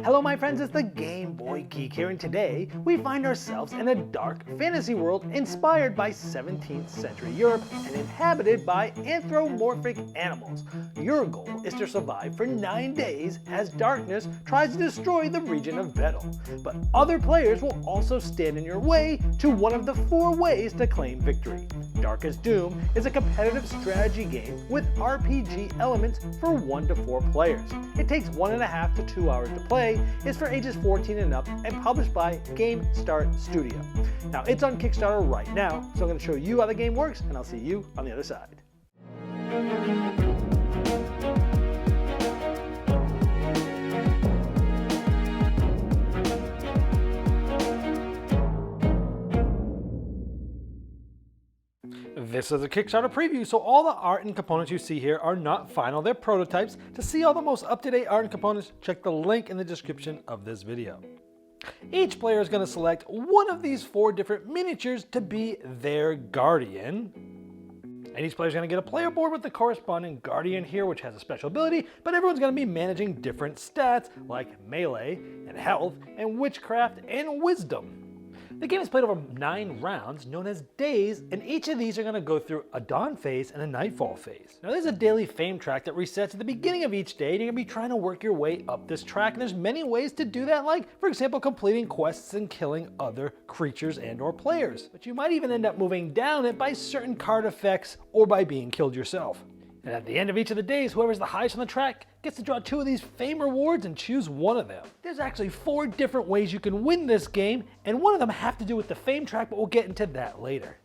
Hello my friends, it's the Game Boy Geek here, and today we find ourselves in a dark fantasy world inspired by 17th century Europe and inhabited by anthropomorphic animals. Your goal is to survive for 9 days as darkness tries to destroy the region of Vettel. But other players will also stand in your way to one of the 4 ways to claim victory. Darkest Doom is a competitive strategy game with RPG elements for 1 to 4 players. It takes 1.5 to 2 hours to play, is for ages 14 and up, and published by Kickstarter Studio. Now it's on Kickstarter right now, so I'm going to show you how the game works, and I'll see you on the other side. This is a Kickstarter preview, so all the art and components you see here are not final, they're prototypes. To see all the most up-to-date art and components, check the link in the description of this video. Each player is going to select one of these 4 different miniatures to be their guardian. And each player is going to get a player board with the corresponding guardian here, which has a special ability, but everyone's going to be managing different stats like melee and health and witchcraft and wisdom. The game is played over 9 rounds, known as days, and each of these are going to go through a dawn phase and a nightfall phase. Now there's a daily fame track that resets at the beginning of each day, and you're going to be trying to work your way up this track, and there's many ways to do that, like, for example, completing quests and killing other creatures and or players. But you might even end up moving down it by certain card effects or by being killed yourself. And at the end of each of the days, whoever's the highest on the track gets to draw 2 of these fame rewards and choose one of them. There's actually 4 different ways you can win this game, and one of them have to do with the fame track, but we'll get into that later.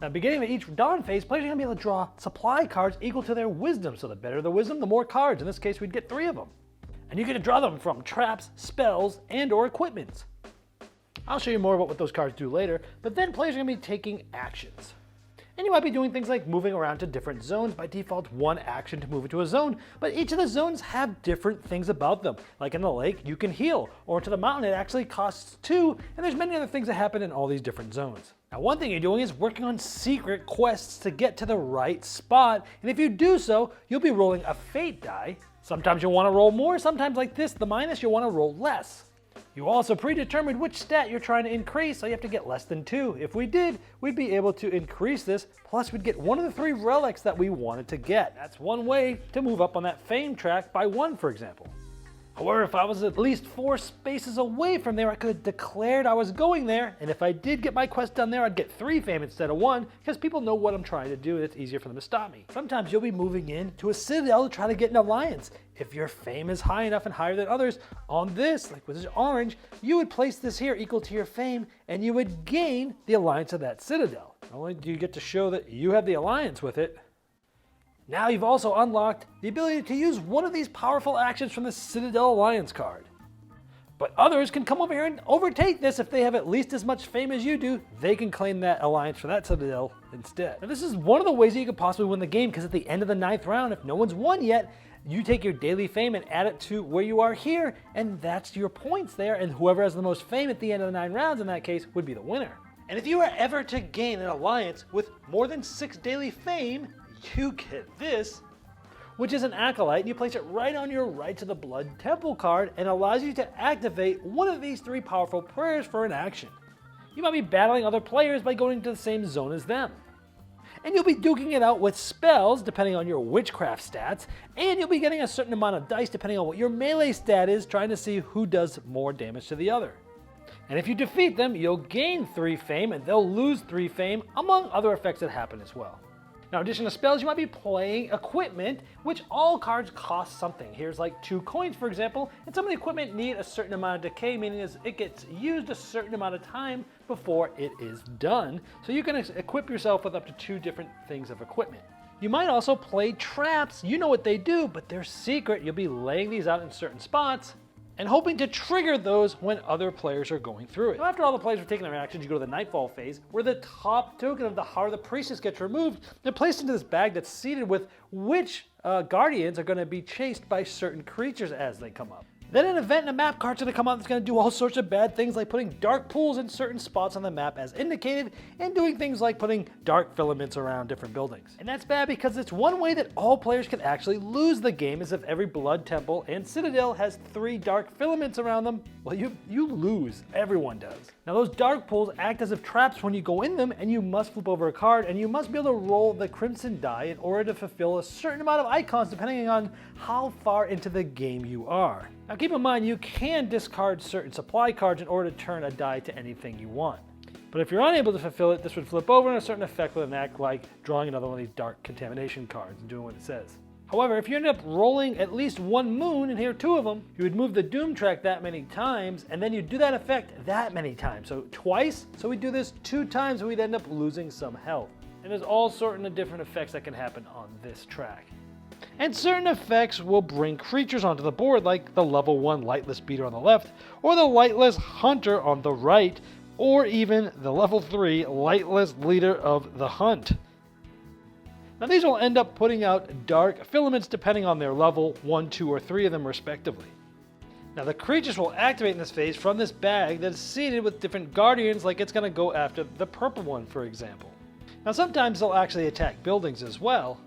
Now, beginning with each dawn phase, players are going to be able to draw supply cards equal to their wisdom, so the better the wisdom, the more cards. In this case, we'd get 3 of them. And you get to draw them from traps, spells, and or equipments. I'll show you more about what those cards do later, but then players are going to be taking actions. And you might be doing things like moving around to different zones. By default, 1 action to move into a zone, but each of the zones have different things about them. Like in the lake, you can heal, or into the mountain, it actually costs 2, and there's many other things that happen in all these different zones. Now, one thing you're doing is working on secret quests to get to the right spot, and if you do so, you'll be rolling a fate die. Sometimes you'll want to roll more, sometimes like this, the minus, you'll want to roll less. You also predetermined which stat you're trying to increase, so you have to get less than 2. If we did, we'd be able to increase this, plus we'd get one of the 3 relics that we wanted to get. That's one way to move up on that fame track by 1, for example. However, if I was at least 4 spaces away from there, I could have declared I was going there, and if I did get my quest done there, I'd get 3 fame instead of 1, because people know what I'm trying to do, and it's easier for them to stop me. Sometimes you'll be moving in to a citadel to try to get an alliance. If your fame is high enough and higher than others, on this, like with this orange, you would place this here equal to your fame, and you would gain the alliance of that citadel. Not only do you get to show that you have the alliance with it, now you've also unlocked the ability to use one of these powerful actions from the Citadel Alliance card. But others can come over here and overtake this. If they have at least as much fame as you do, they can claim that alliance for that Citadel instead. Now this is one of the ways that you could possibly win the game, because at the end of the 9th round, if no one's won yet, you take your daily fame and add it to where you are here, and that's your points there, and whoever has the most fame at the end of the 9 rounds in that case would be the winner. And if you are ever to gain an alliance with more than 6 daily fame, you get this, which is an acolyte, and you place it right on your right to the Blood Temple card, and allows you to activate one of these 3 powerful prayers for an action. You might be battling other players by going to the same zone as them. And you'll be duking it out with spells depending on your witchcraft stats, and you'll be getting a certain amount of dice depending on what your melee stat is, trying to see who does more damage to the other. And if you defeat them, you'll gain 3 fame, and they'll lose 3 fame, among other effects that happen as well. Now, in addition to spells, you might be playing equipment, which all cards cost something. Here's like 2 coins, for example, and some of the equipment need a certain amount of decay, meaning it gets used a certain amount of time before it is done. So you can equip yourself with up to 2 different things of equipment. You might also play traps. You know what they do, but they're secret. You'll be laying these out in certain spots and hoping to trigger those when other players are going through it. Now, after all the players have taken their actions, you go to the Nightfall phase, where the top token of the Heart of the Priestess gets removed and placed into this bag that's seeded with which guardians are going to be chased by certain creatures as they come up. Then an event and a map card's going to come out that's going to do all sorts of bad things, like putting dark pools in certain spots on the map as indicated, and doing things like putting dark filaments around different buildings. And that's bad because it's one way that all players can actually lose the game, is if every blood temple and citadel has 3 dark filaments around them. Well, you lose. Everyone does. Now those dark pools act as if traps when you go in them, and you must flip over a card, and you must be able to roll the crimson die in order to fulfill a certain amount of icons depending on how far into the game you are. Now keep in mind, you can discard certain supply cards in order to turn a die to anything you want. But if you're unable to fulfill it, this would flip over and a certain effect would enact, like drawing another one of these dark contamination cards and doing what it says. However, if you end up rolling at least 1 moon, and here are 2 of them, you would move the doom track that many times, and then you'd do that effect that many times. So twice, so we do this 2 times, and we'd end up losing some health. And there's all sorts of different effects that can happen on this track. And certain effects will bring creatures onto the board, like the level 1 Lightless Beater on the left, or the Lightless Hunter on the right, or even the level 3 Lightless Leader of the Hunt. Now these will end up putting out dark filaments depending on their level, 1, 2, or 3 of them respectively. Now the creatures will activate in this phase from this bag that is seeded with different guardians, like it's going to go after the purple one, for example. Now sometimes they'll actually attack buildings as well.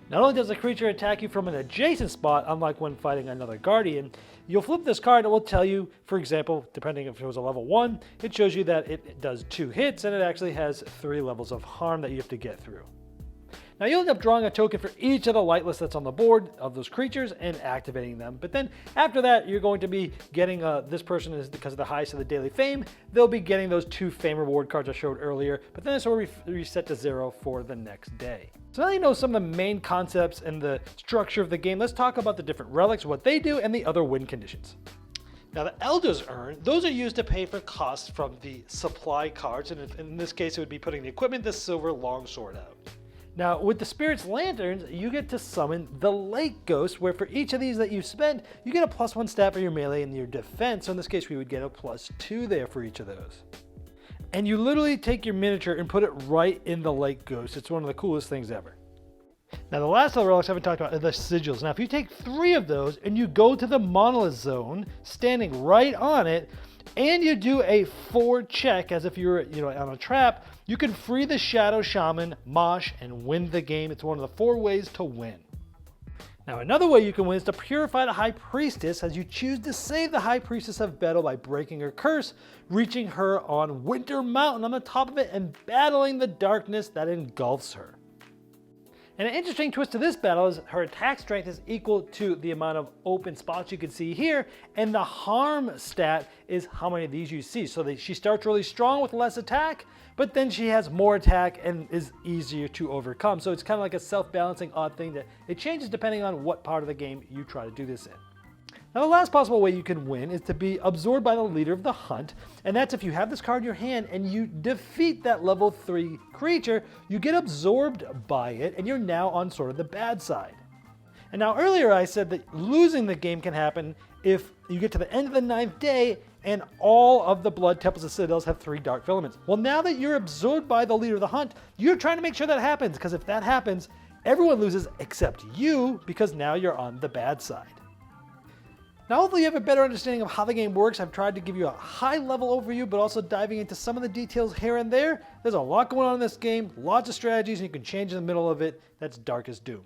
Not only does a creature attack you from an adjacent spot, unlike when fighting another guardian, you'll flip this card and it will tell you, for example, depending if it was a level 1, it shows you that it does 2 hits and it actually has 3 levels of harm that you have to get through. Now you'll end up drawing a token for each of the lightless that's on the board of those creatures and activating them. But then after that, you're going to be getting, this person is, because of the highest of the daily fame, they'll be getting those 2 fame reward cards I showed earlier, but then this will reset to 0 for the next day. So now you know some of the main concepts and the structure of the game, let's talk about the different relics, what they do, and the other win conditions. Now the Elder's Urn, those are used to pay for costs from the supply cards, and in this case it would be putting the equipment, the silver longsword out. Now, with the Spirit's Lanterns, you get to summon the Lake Ghost, where for each of these that you spend, you get a +1 stat for your melee and your defense. So in this case, we would get a +2 there for each of those. And you literally take your miniature and put it right in the Lake Ghost. It's one of the coolest things ever. Now, the last of the relics I haven't talked about are the sigils. Now, if you take 3 of those and you go to the Monolith Zone, standing right on it, and you do a 4 check as if you were on a trap, you can free the Shadow Shaman, Mosh, and win the game. It's one of the 4 ways to win. Now another way you can win is to purify the High Priestess, as you choose to save the High Priestess of Battle by breaking her curse, reaching her on Winter Mountain on the top of it, and battling the darkness that engulfs her. And an interesting twist to this battle is her attack strength is equal to the amount of open spots you can see here, and the harm stat is how many of these you see. So she starts really strong with less attack, but then she has more attack and is easier to overcome. So it's kind of like a self-balancing odd thing that it changes depending on what part of the game you try to do this in. Now the last possible way you can win is to be absorbed by the leader of the hunt, and that's if you have this card in your hand and you defeat that level 3 creature, you get absorbed by it and you're now on sort of the bad side. And now earlier I said that losing the game can happen if you get to the end of the 9th day and all of the blood temples and citadels have 3 dark filaments. Well, now that you're absorbed by the leader of the hunt, you're trying to make sure that happens, because if that happens, everyone loses except you, because now you're on the bad side. Now hopefully you have a better understanding of how the game works. I've tried to give you a high-level overview, but also diving into some of the details here and there. There's a lot going on in this game, lots of strategies, and you can change in the middle of it. That's Darkest Doom.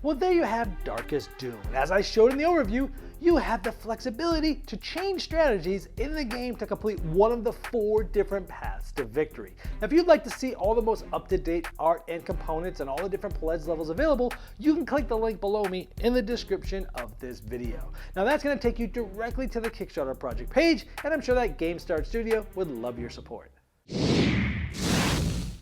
Well, there you have Darkest Doom. As I showed in the overview, you have the flexibility to change strategies in the game to complete one of the 4 different paths to victory. Now, if you'd like to see all the most up-to-date art and components and all the different pledge levels available, you can click the link below me in the description of this video. Now, that's going to take you directly to the Kickstarter project page, and I'm sure that GameStart Studio would love your support.